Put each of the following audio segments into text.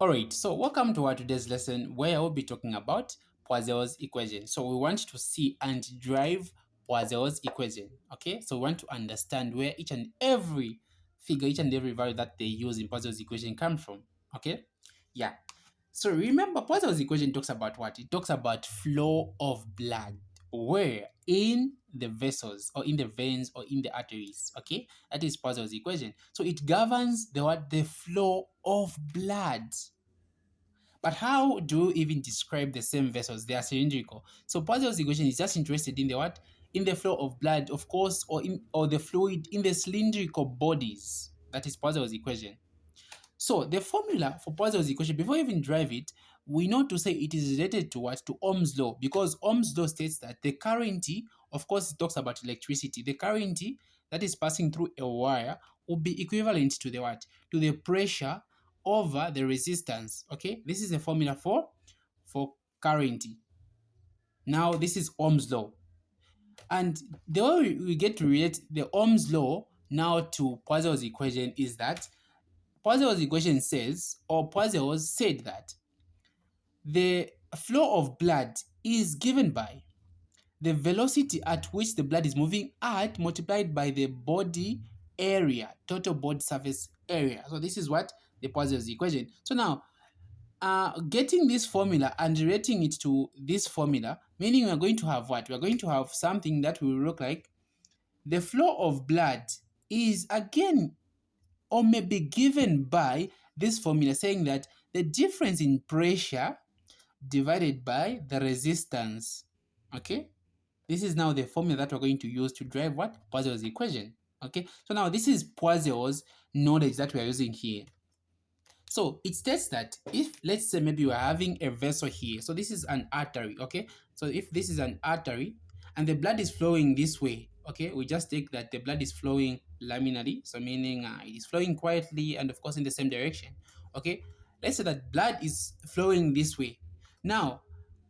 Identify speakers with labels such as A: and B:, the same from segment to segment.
A: Alright, so welcome to our today's lesson where I will be talking about Poseuille's equation. So we want to see and derive Poseuille's equation. Okay, so we want to understand where each and every figure, each and every value that they use in Poseuille's equation come from. Okay, yeah. So remember, Poseuille's equation talks about what? It talks about flow of blood. Where? In the vessels or in the veins or in the arteries. Okay, that is Poseuille's equation. So it governs the what? The flow of blood. But how do you even describe the same vessels? They are cylindrical. So Poseuille's equation is just interested in the what? In the flow of blood, of course, or the fluid in the cylindrical bodies. That is Poseuille's equation. So the formula for Poseuille's equation, before we even derive it, we know to say it is related to what? To Ohm's law, because Ohm's law states that the current, of course, it talks about electricity. The current that is passing through a wire will be equivalent to the what? To the pressure over the resistance. Okay, this is the formula for current. Now this is Ohm's law, and the way we get to relate the Ohm's law now to Poseuille's equation is that Poseuille's equation says, or Poiseuille said that the flow of blood is given by the velocity at which the blood is moving at multiplied by the body area, total body surface area. So this is what the Poiseuille's equation. So now, getting this formula and relating it to this formula, meaning we are going to have what? We are going to have something that will look like the flow of blood is again or may be given by this formula, saying that the difference in pressure divided by the resistance. Okay, this is now the formula that we're going to use to derive what? Poiseuille's equation. Okay, so now this is Poiseuille's knowledge that we are using here. So it states that if, let's say, maybe we're having a vessel here, so this is an artery. Okay, so if this is an artery and the blood is flowing this way, okay, we just take that the blood is flowing laminarly, so meaning it is flowing quietly and of course in the same direction. Okay, let's say that blood is flowing this way. Now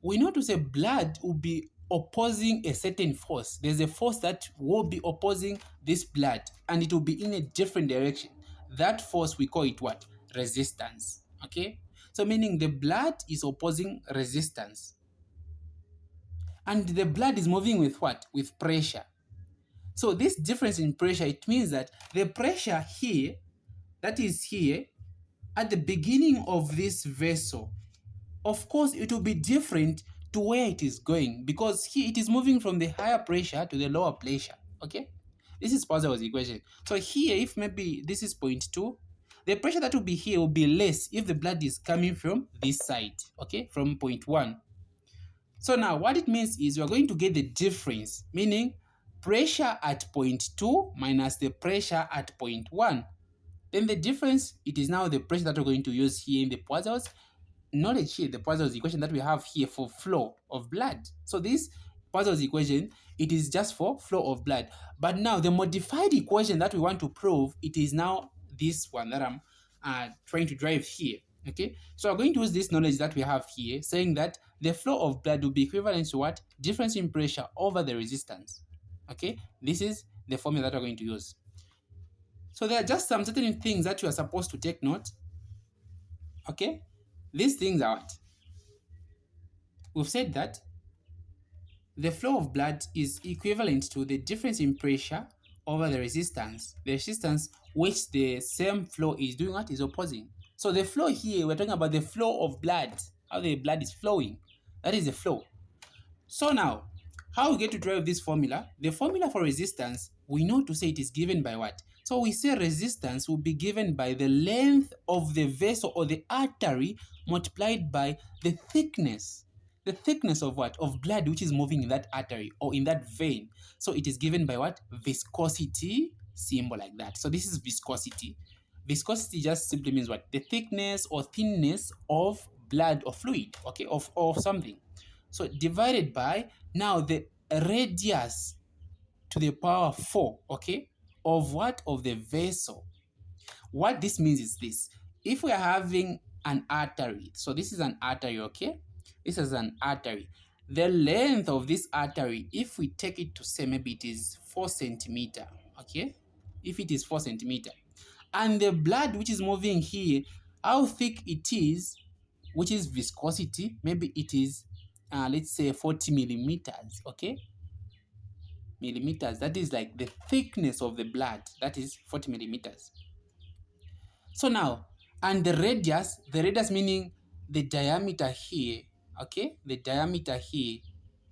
A: we know to say blood will be opposing a certain force. There's a force that will be opposing this blood and it will be in a different direction. That force, we call it what? Resistance. Okay, so meaning the blood is opposing resistance and the blood is moving with what? With pressure. So this difference in pressure, it means that the pressure here, that is here at the beginning of this vessel, of course it will be different to where it is going, because here it is moving from the higher pressure to the lower pressure. Okay, this is Poiseuille's equation. So here, if maybe this is 0.2, the pressure that will be here will be less if the blood is coming from this side, okay, from 0.1. So now what it means is we are going to get the difference, meaning pressure at 0.2 minus the pressure at 0.1. Then the difference, it is now the pressure that we're going to use here in the Poiseuille's knowledge here, the Poiseuille's equation that we have here for flow of blood. So this Poiseuille's equation, it is just for flow of blood. But now the modified equation that we want to prove, it is now this one that I'm trying to drive here. Okay, so I'm going to use this knowledge that we have here, saying that the flow of blood will be equivalent to what? Difference in pressure over the resistance. Okay, this is the formula that we're going to use. So there are just some certain things that you are supposed to take note. Okay, these things are what? We've said that the flow of blood is equivalent to the difference in pressure over the resistance which the same flow is doing what? Is opposing. So the flow here, we're talking about the flow of blood, how the blood is flowing. That is the flow. So now, how we get to derive this formula? The formula for resistance, we know to say it is given by what? So we say resistance will be given by the length of the vessel or the artery multiplied by the thickness. The thickness of what? Of blood which is moving in that artery or in that vein. So it is given by what? Viscosity, symbol like that. So this is viscosity. Viscosity just simply means what? The thickness or thinness of blood or fluid, okay, of something. So divided by now the radius to the power 4, okay, of what? Of the vessel. What this means is this. If we are having an artery, so this is an artery, okay? This is an artery. The length of this artery, if we take it to say maybe it is 4 centimeter, okay? If it is 4 centimeter, and the blood which is moving here, how thick it is, which is viscosity. Maybe it is, let's say 40 millimeters, okay? Millimeters, that is like the thickness of the blood, that is 40 millimeters. So now, and the radius meaning the diameter here, okay? The diameter here,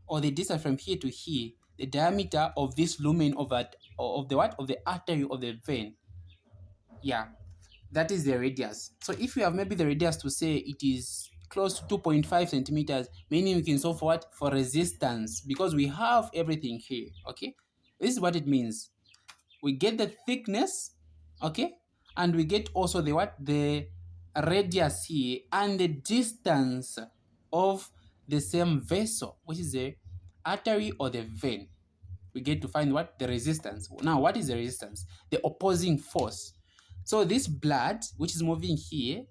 A: or the distance from here to here, the diameter of this lumen of the what? Of the artery of the vein. Yeah, that is the radius. So if you have maybe the radius to say it is close to 2.5 centimeters, meaning we can solve for what? For resistance, because we have everything here, okay? This is what it means. We get the thickness, okay? And we get also the what? The radius here and the distance of the same vessel, which is the artery or the vein. We get to find what? The resistance. Now, what is the resistance? The opposing force. So this blood, which is moving here,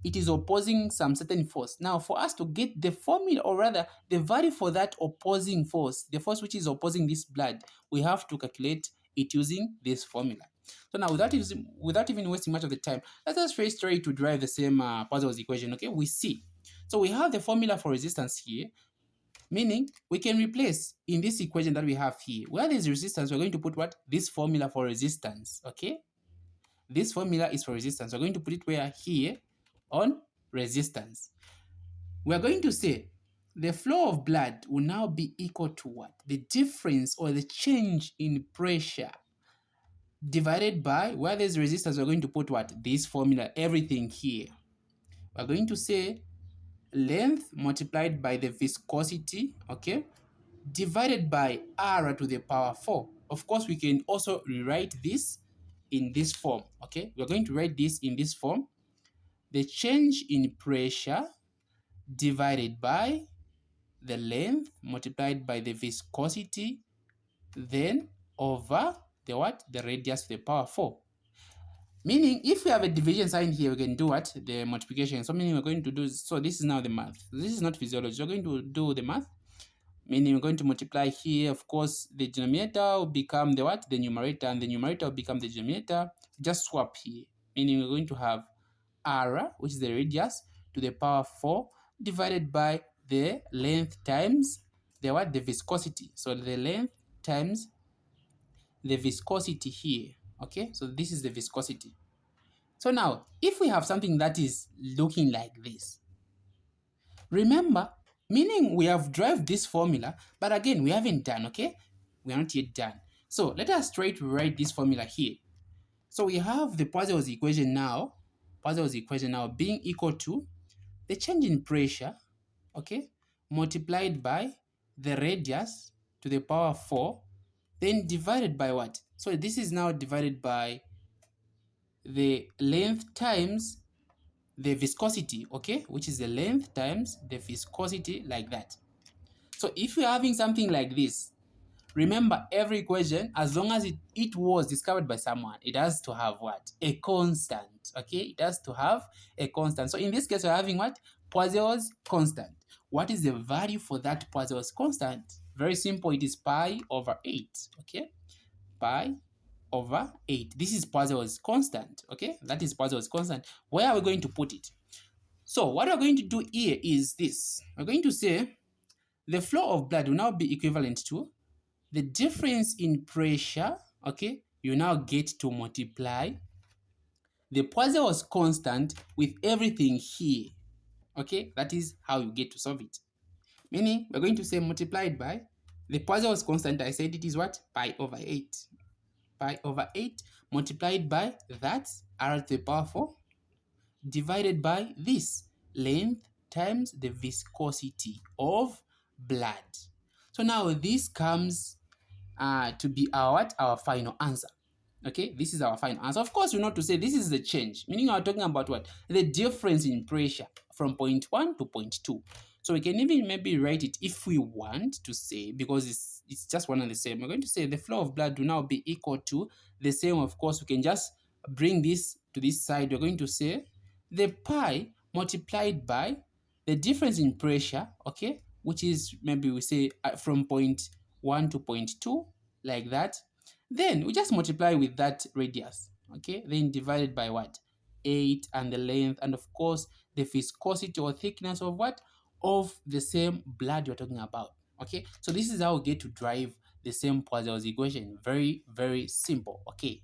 A: it is opposing some certain force. Now, for us to get the formula, or rather the value for that opposing force, the force which is opposing this blood, we have to calculate it using this formula. So now, without even wasting much of the time, let us try straight to derive the same Poseuille's equation. Okay, we see. So we have the formula for resistance here, meaning we can replace in this equation that we have here. Where there's resistance, we're going to put what? This formula for resistance, okay? This formula is for resistance. We're going to put it where? Here on resistance. We're going to say the flow of blood will now be equal to what? The difference or the change in pressure divided by, where there's resistance, we're going to put what? This formula, everything here. We're going to say length multiplied by the viscosity, okay, divided by r to the power 4. Of course, we can also rewrite this in this form, okay? We're going to write this in this form. The change in pressure divided by the length multiplied by the viscosity, then over the what? The radius to the power 4. Meaning, if we have a division sign here, we can do what? The multiplication. So meaning we're going to do, so this is now the math. This is not physiology. We're going to do the math. Meaning we're going to multiply here. Of course, the denominator will become the what? The numerator, and the numerator will become the denominator. Just swap here. Meaning we're going to have r, which is the radius, to the power 4 divided by the length times the what? The viscosity. So the length times the viscosity here. Okay, so this is the viscosity. So now, if we have something that is looking like this, remember, meaning we have derived this formula, but again, we haven't done, okay? We are not yet done. So let us try to write this formula here. So we have the Poseuille's equation now, being equal to the change in pressure, okay, multiplied by the radius to the power 4, then divided by what? So this is now divided by the length times the viscosity, okay, which is the length times the viscosity, like that. So if you're having something like this, remember every equation, as long as it was discovered by someone, it has to have what? A constant, okay? It has to have a constant. So in this case, we're having what? Poseuille's constant. What is the value for that Poseuille's constant? Very simple, it is pi over 8, okay? Pi over 8. This is Poseuille's constant, okay? That is Poseuille's constant. Where are we going to put it? So what we're going to do here is this. We're going to say the flow of blood will now be equivalent to the difference in pressure, okay? You now get to multiply the Poseuille's constant with everything here, okay? That is how you get to solve it. Meaning, we're going to say multiplied by the Poseuille's constant. I said it is what? Pi over 8. Pi over 8 multiplied by that, r to the power 4, divided by this, length times the viscosity of blood. So now this comes to be our what? Our final answer. Okay, this is our final answer. Of course, you know to say this is the change, meaning we're talking about what? The difference in pressure from point 1 to point 2. So we can even maybe write it if we want to say, because it's just one and the same. We're going to say the flow of blood will now be equal to the same. Of course, we can just bring this to this side. We're going to say the pi multiplied by the difference in pressure, okay, which is maybe we say from point 1 to point 2, like that. Then we just multiply with that radius, okay, then divided by what? 8 and the length, and of course the viscosity or thickness of what? Of the same blood you're talking about. Okay, so this is how we get to drive the same Poiseuille's equation. Very, very simple. Okay,